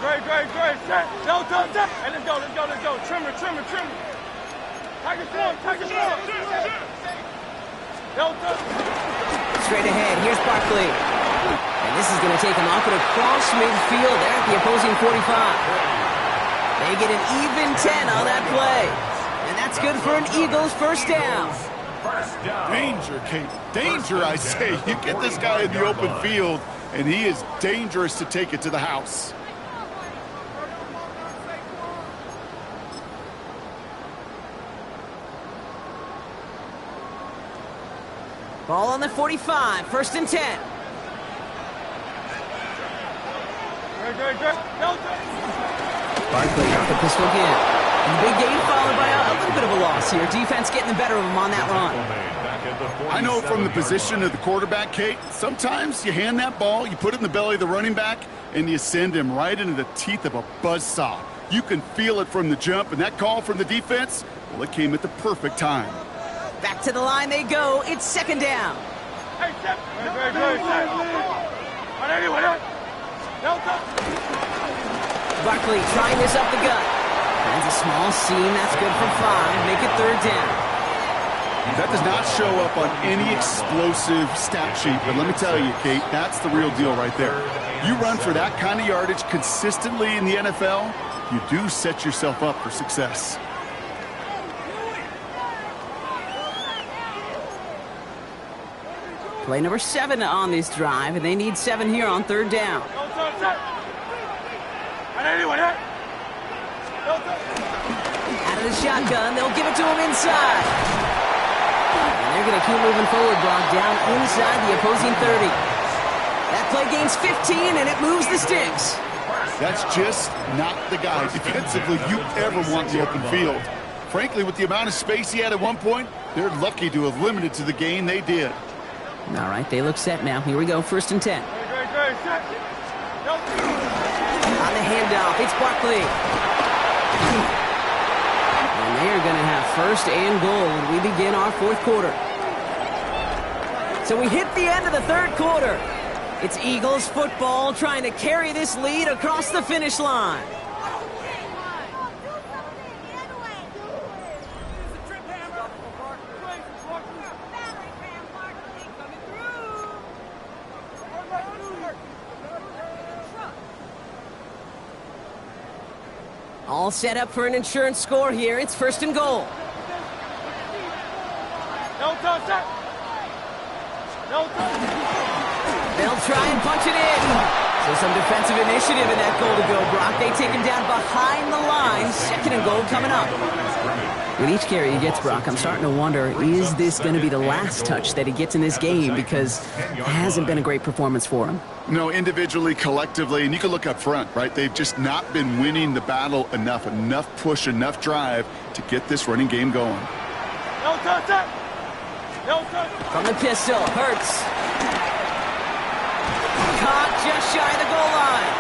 [SPEAKER 3] Great, set. And let's go. Trimmer. Take it slow.
[SPEAKER 1] Straight ahead, here's Barkley. And this is going to take him off and across midfield there at the opposing 45. They get an even 10 on that play. And that's good for an Eagles 1st down.
[SPEAKER 4] Danger, Kate. Danger, I say. You get this guy in the open field, and he is dangerous to take it to the house.
[SPEAKER 1] Ball on the 45, 1st and 10. Barkley off the pistol again. And the big gain followed by a little bit of a loss here. Defense getting the better of him on that run.
[SPEAKER 4] I know from the position of the quarterback, Kate, sometimes you hand that ball, you put it in the belly of the running back, and you send him right into the teeth of a buzzsaw. You can feel it from the jump, and that call from the defense, well, it came at the perfect time.
[SPEAKER 1] Back to the line they go. It's 2nd down. Barkley trying this up the gut. Finds a small seam. That's good for 5. Make it 3rd down.
[SPEAKER 4] That does not show up on any explosive stat sheet, but let me tell you, Kate, that's the real deal right there. You run for that kind of yardage consistently in the NFL, you do set yourself up for success.
[SPEAKER 1] Play number 7 on this drive, and they need 7 here on 3rd down. Out of the shotgun, they'll give it to him inside. And they're going to keep moving forward, Brock, down inside the opposing 30. That play gains 15, and it moves the sticks.
[SPEAKER 4] That's just not the guy defensively you ever want in the open field. Frankly, with the amount of space he had at one point, they're lucky to have limited to the gain they did.
[SPEAKER 1] All right, they look set now. Here we go, 1st and 10. On the handoff, it's Barkley. And they are going to have 1st and goal when we begin our 4th quarter. So we hit the end of the 3rd quarter. It's Eagles football trying to carry this lead across the finish line. All set up for an insurance score here. It's 1st and goal. They'll try and punch it in. So some defensive initiative in that goal to go, Brock. They take him down behind the line. 2nd and goal coming up. With each carry he gets, Brock, I'm starting to wonder, is this going to be the last touch that he gets in this game? Because it hasn't been a great performance for him.
[SPEAKER 4] No, individually, collectively, and you can look up front, right? They've just not been winning the battle enough push, enough drive to get this running game going.
[SPEAKER 1] From the pistol, Hurts. Caught just shy of the goal line.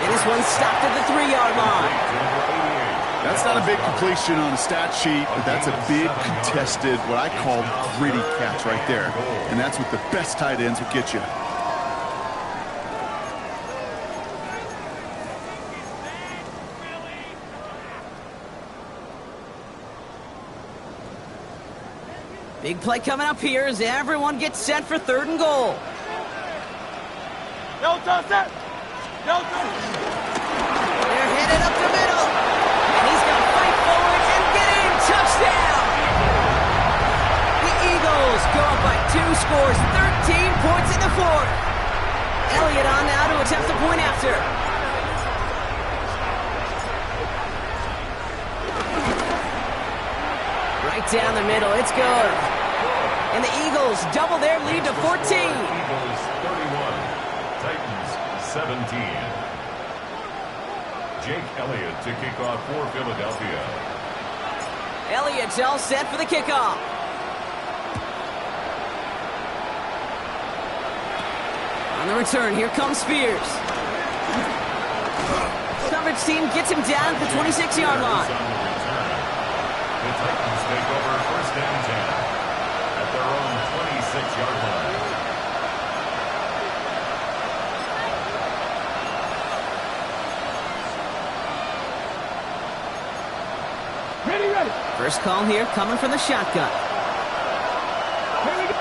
[SPEAKER 1] And this one stopped at the 3-yard line.
[SPEAKER 4] That's not a big completion on a stat sheet, but that's a big contested, what I call gritty catch right there. And that's what the best tight ends will get you.
[SPEAKER 1] Big play coming up here as everyone gets set for 3rd and goal. They're headed up the middle. And he's going to fight forward and get in. Touchdown! The Eagles go up by 2 scores, 13 points in the 4th. Elliott on now to attempt the point after. Right down the middle. It's good. And the Eagles double their lead to 14.
[SPEAKER 2] Eagles 31, Titans 17. Jake Elliott to kick off for Philadelphia.
[SPEAKER 1] Elliott's all set for the kickoff. On the return, here comes Spears. Coverage team gets him down at the 26-yard line.
[SPEAKER 2] The Titans take over 1st and 10 at their own 26-yard line.
[SPEAKER 3] Ready.
[SPEAKER 1] First call here coming from the shotgun.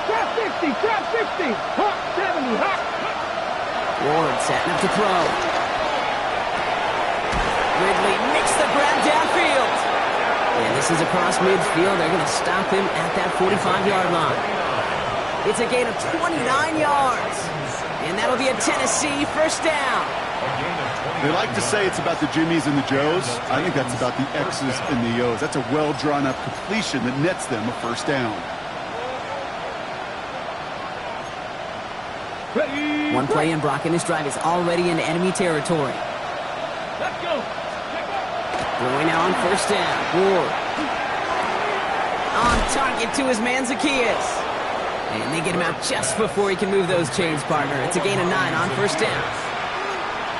[SPEAKER 3] Trap 60, trap 60. Hot 70, hot.
[SPEAKER 1] Ward setting up to throw. Ridley makes the grab downfield. And this is across midfield. They're going to stop him at that 45-yard line. It's a gain of 29 yards. And that'll be a Tennessee first down.
[SPEAKER 4] They like to say it's about the Jimmies and the Joes. I think that's about the X's and the O's. That's a well-drawn-up completion that nets them a first down.
[SPEAKER 1] One play in, Brock, and his drive is already into enemy territory.
[SPEAKER 3] Let's go.
[SPEAKER 1] Going now on first down. Ward. On target to his man Zacchaeus. And they get him out just before he can move those chains, partner. It's a gain of 9 on first down.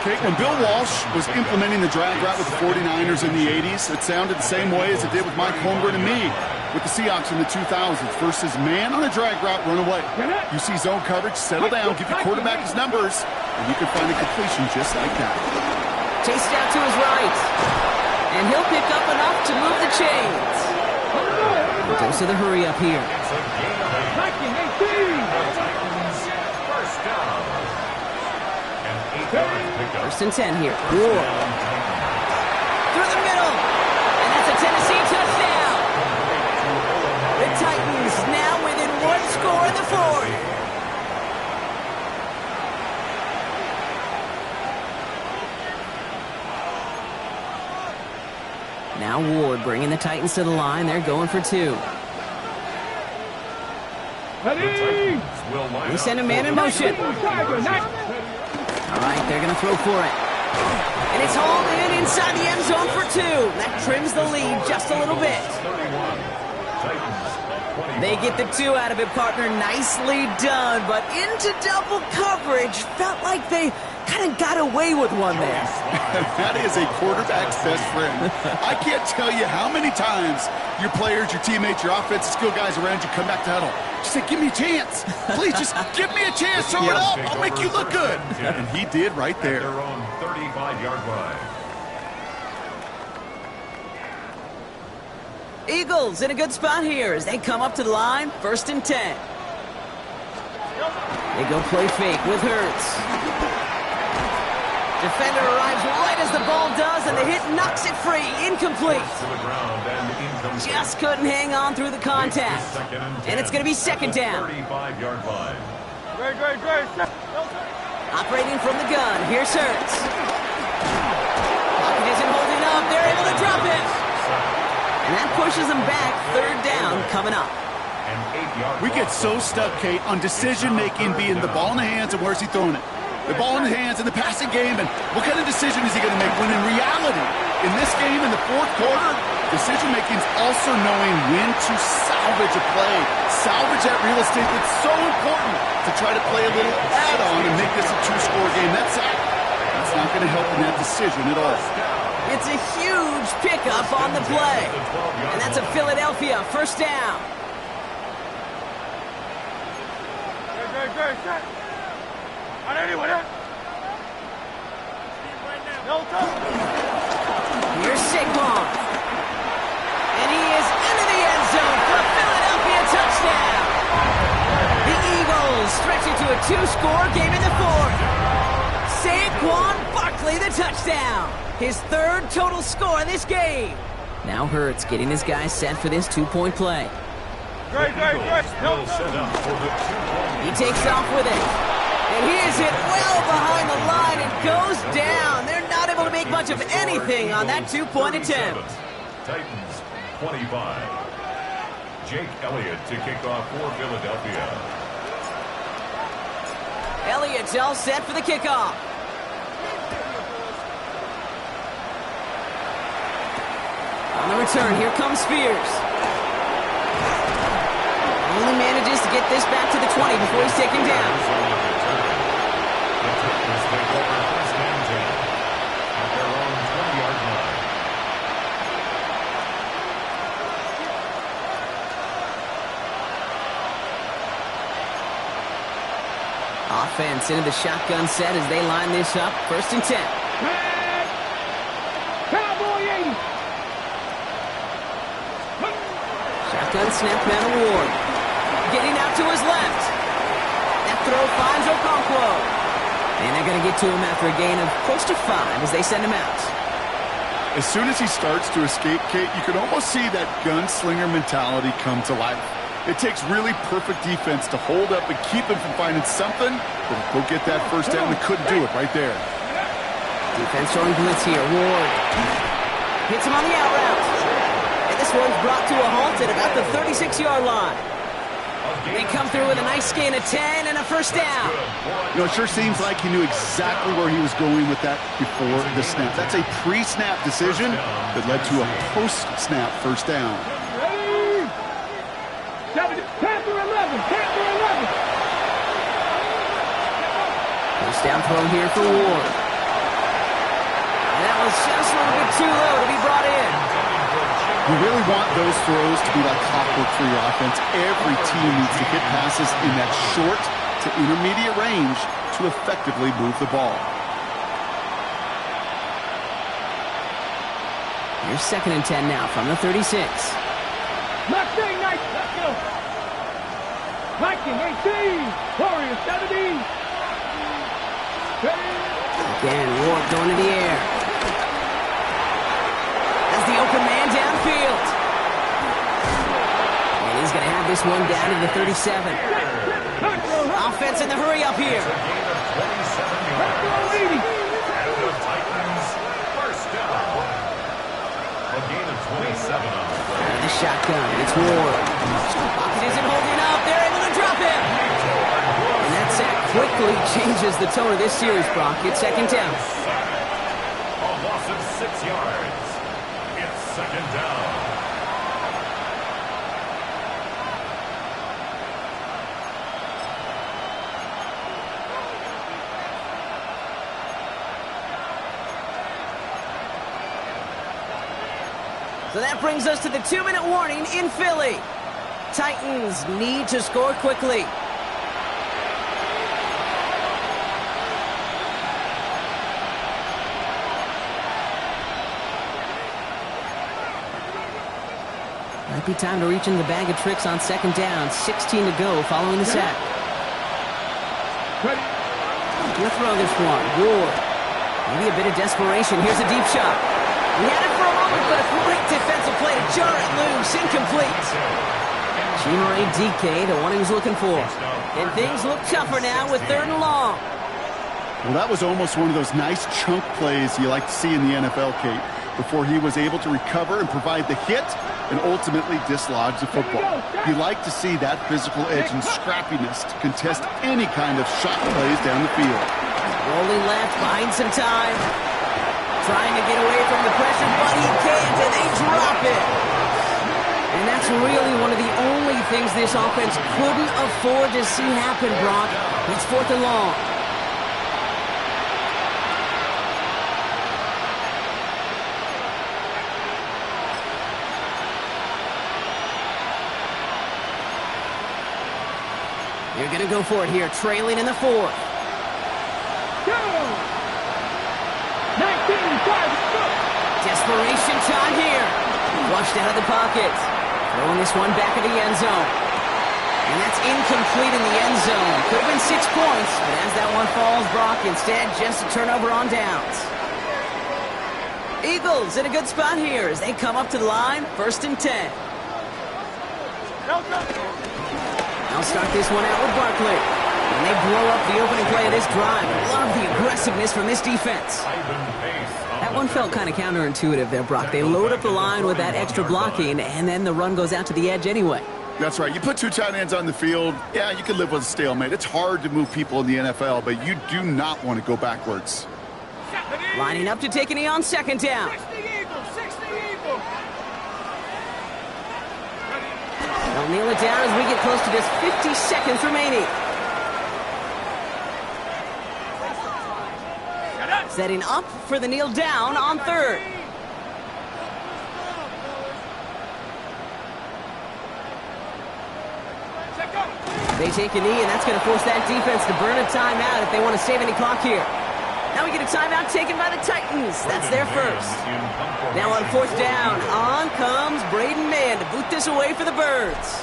[SPEAKER 4] Okay, when Bill Walsh was implementing the drag route with the 49ers in the 80s, it sounded the same way as it did with Mike Holmgren and me with the Seahawks in the 2000s. Versus man on a drag route, run away. You see zone coverage, settle down, give your quarterback his numbers, and you can find a completion just like that.
[SPEAKER 1] Chased out to his right. And he'll pick up enough to move the chains. Goes to the hurry up here.
[SPEAKER 3] Second 18.
[SPEAKER 2] First down. And 8 pickup.
[SPEAKER 1] First and 10 here. Ward. Through the middle. And that's a Tennessee touchdown. The Titans now within 1 score in the fourth. Now Ward bringing the Titans to the line. They're going for 2.
[SPEAKER 3] Ready.
[SPEAKER 1] They send a man in motion. All right, they're going to throw for it. And it's hauled in inside the end zone for 2. That trims the lead just a little bit. They get the 2 out of it, partner. Nicely done, but into double coverage. Felt like they kind of got away with one there.
[SPEAKER 4] That is a quarterback's best friend. I can't tell you how many times your players, your teammates, your offensive skill guys around you come back to huddle. Just say, give me a chance. Please, just give me a chance. Throw it up. I'll make you look good. And he did right there.
[SPEAKER 2] Their own 35-yard line.
[SPEAKER 1] Eagles in a good spot here as they come up to the line. First and 10. They go play fake with Hurts. Defender arrives right as the ball does, and the hit knocks it free. Incomplete. Just couldn't hang on through the contact. And it's going to be second down.
[SPEAKER 2] 35-yard line.
[SPEAKER 1] Operating from the gun. Here's Hurts. Pocket isn't holding up. They're able to drop it. And that pushes them back. Third down coming up.
[SPEAKER 4] We get so stuck, Kate, on decision-making being the ball in the hands and where's he throwing it. The ball in the hands in the passing game, and what kind of decision is he going to make? When in reality, in this game, in the fourth quarter, decision-making is also knowing when to salvage a play. Salvage that real estate that's so important to try to play a little add-on and make this a 2-score game. That's not going to help in that decision at all.
[SPEAKER 1] It's a huge pickup on the play. And that's a Philadelphia first down. Here's Saquon. And he is into the end zone for a Philadelphia touchdown. The Eagles stretch it to a 2-score game in the fourth. Saquon Barkley the touchdown. His 3rd total score in this game. Now Hurts getting his guys set for this 2-point play. He takes off with it. And he is hit well behind the line and goes down. They're not able to make much of anything on that 2-point attempt.
[SPEAKER 2] Titans 25. Jake Elliott to kick off for Philadelphia.
[SPEAKER 1] Elliott's all set for the kickoff. On the return, here comes Spears. Only manages to get this back to the 20 before he's taken down. Offense into the shotgun set as they line this up. First and 10.
[SPEAKER 3] Cowboy 80.
[SPEAKER 1] Shotgun snap man Ward. Getting out to his left. That throw finds Okonkwo. And they're going to get to him after a gain of close to 5 as they send him out.
[SPEAKER 4] As soon as he starts to escape, Kate, you can almost see that gunslinger mentality come to life. It takes really perfect defense to hold up and keep him from finding something. But go get that first down. They couldn't do it right there.
[SPEAKER 1] Defense showing blitz here. Ward hits him on the out route. And this one's brought to a halt at about the 36-yard line. They come through with a nice gain of 10 and a first down.
[SPEAKER 4] You know, it sure seems like he knew exactly where he was going with that before the snap. That's a pre-snap decision that led to a post-snap first down.
[SPEAKER 3] Ready? 10 for 11. 10 for 11.
[SPEAKER 1] First down throw here for Ward. And that was just a little bit too low to be brought in.
[SPEAKER 4] You really want those throws to be like clockwork for your offense. Every team needs to hit passes in that short to intermediate range to effectively move the ball.
[SPEAKER 1] Here's 2nd and 10 now from the 36.
[SPEAKER 3] Mustang 19. Let's go. Viking 18. Warriors 17. Ready?
[SPEAKER 1] Again, Ward going to the air. As the open man downfield. And he's going to have this one down to the 37. Offense in the hurry up here. And the shotgun. It's Ward. Pocket isn't holding up. They're able to drop him. And that sack quickly changes the tone of this series, Brock. It's 2nd down.
[SPEAKER 2] A loss of 6 yards. It's 2nd down.
[SPEAKER 1] So that brings us to the 2-minute warning in Philly. Titans need to score quickly. Might be time to reach into the bag of tricks on 2nd down. 16 to go following the sack. Gonna throw this one. Ward. Maybe a bit of desperation. Here's a deep shot. He had it for a moment, but a great defensive play to jar it loose. Incomplete. Chimere DK, the one he was looking for. And things look tougher now with 3rd and long.
[SPEAKER 4] Well, that was almost one of those nice chunk plays you like to see in the NFL, Kate, before he was able to recover and provide the hit and ultimately dislodge the football. You like to see that physical edge and scrappiness to contest any kind of shot plays down the field.
[SPEAKER 1] Rolling left, buying some time. Trying to get away from the pressure, but he can't, and they drop it. And that's really one of the only things this offense couldn't afford to see happen, Brock. It's 4th and long. You're going to go for it here, trailing in the 4th.
[SPEAKER 3] Go! 19-5.
[SPEAKER 1] Desperation time here. Flushed out of the pocket. Throwing this one back in the end zone. And that's incomplete in the end zone. Could have been 6 points, but as that one falls, Brock, instead just a turnover on downs. Eagles in a good spot here as they come up to the line. 1st and 10. They'll start this one out with Barkley. And they blow up the opening play of this drive. Love the aggressiveness from this defense. That one felt kind of counterintuitive there, Brock. They load up the line with that extra blocking, and then the run goes out to the edge anyway.
[SPEAKER 4] That's right. You put 2 tight ends on the field, yeah, you can live with a stalemate. It's hard to move people in the NFL, but you do not want to go backwards.
[SPEAKER 1] Lining up to take a knee on 2nd down.
[SPEAKER 3] 60 Eagles. 60 Eagles.
[SPEAKER 1] They'll kneel it down as we get close to just 50 seconds remaining. Setting up for the kneel down on 3rd. They take a knee, and that's going to force that defense to burn a timeout if they want to save any clock here. Now we get a timeout taken by the Titans. That's their first. Now on 4th down, on comes Braden Mann to boot this away for the Birds.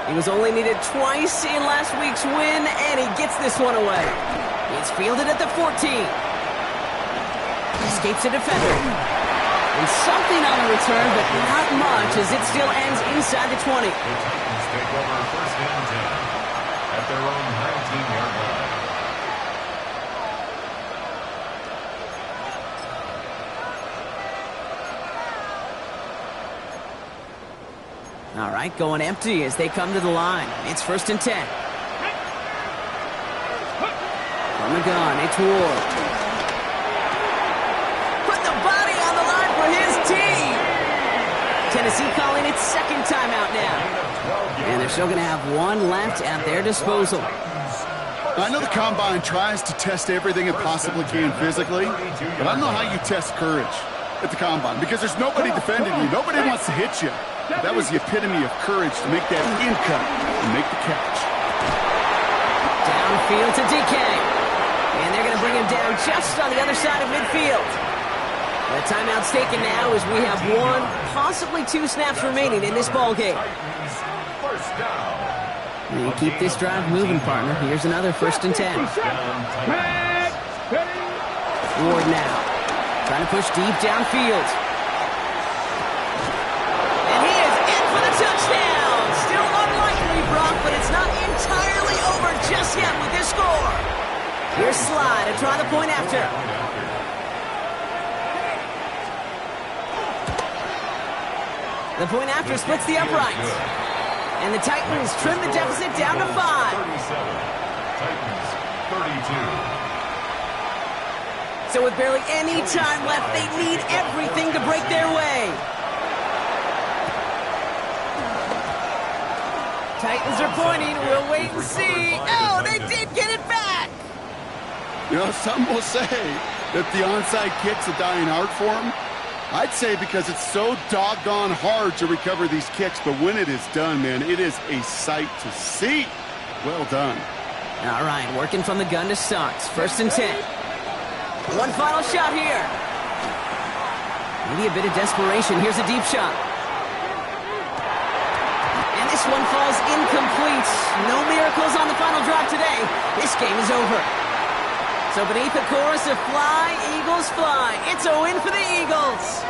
[SPEAKER 1] He was only needed twice in last week's win, and he gets this one away. It's fielded at the 14. Escapes a defender. And something on the return, but not much, as it still ends inside the 20.
[SPEAKER 2] The Titans take over first and 10 at their own 19-yard line.
[SPEAKER 1] All right, going empty as they come to the line. It's first and 10. From the gun, it's Ward. Put the body on the line for his team. Tennessee calling its second timeout now. And they're still going to have one left at their disposal.
[SPEAKER 4] I know the Combine tries to test everything it possibly can physically, but I don't know how you test courage at the Combine, because there's nobody defending you. Nobody wants to hit you. That was the epitome of courage to make that in cut and make the catch.
[SPEAKER 1] Downfield to DK. And they're going to bring him down just on the other side of midfield. The timeout's taken now as we have one, possibly two snaps remaining in this ball game.
[SPEAKER 2] First down.
[SPEAKER 1] And you keep this drive moving, partner. Here's another first and 10. Ward now. Trying to push deep downfield. And he is in for the touchdown. Still unlikely, Brock, but it's not entirely over just yet with this score. Here's Sly to try the point after. The point after splits the uprights. And the Titans trim the deficit down to 5.
[SPEAKER 2] 37. Titans 32.
[SPEAKER 1] So with barely any time left, they need everything to break their way. Titans are pointing. We'll wait and see. Oh, they did get it back.
[SPEAKER 4] You know, some will say that the onside kick's a dying art form. I'd say because it's so doggone hard to recover these kicks, but when it is done, man, it is a sight to see. Well done.
[SPEAKER 1] All right, working from the gun to start. First and 10. One final shot here. Maybe a bit of desperation. Here's a deep shot. And this one falls incomplete. No miracles on the final drive today. This game is over. So beneath the chorus of Fly, Eagles, Fly, it's a win for the Eagles.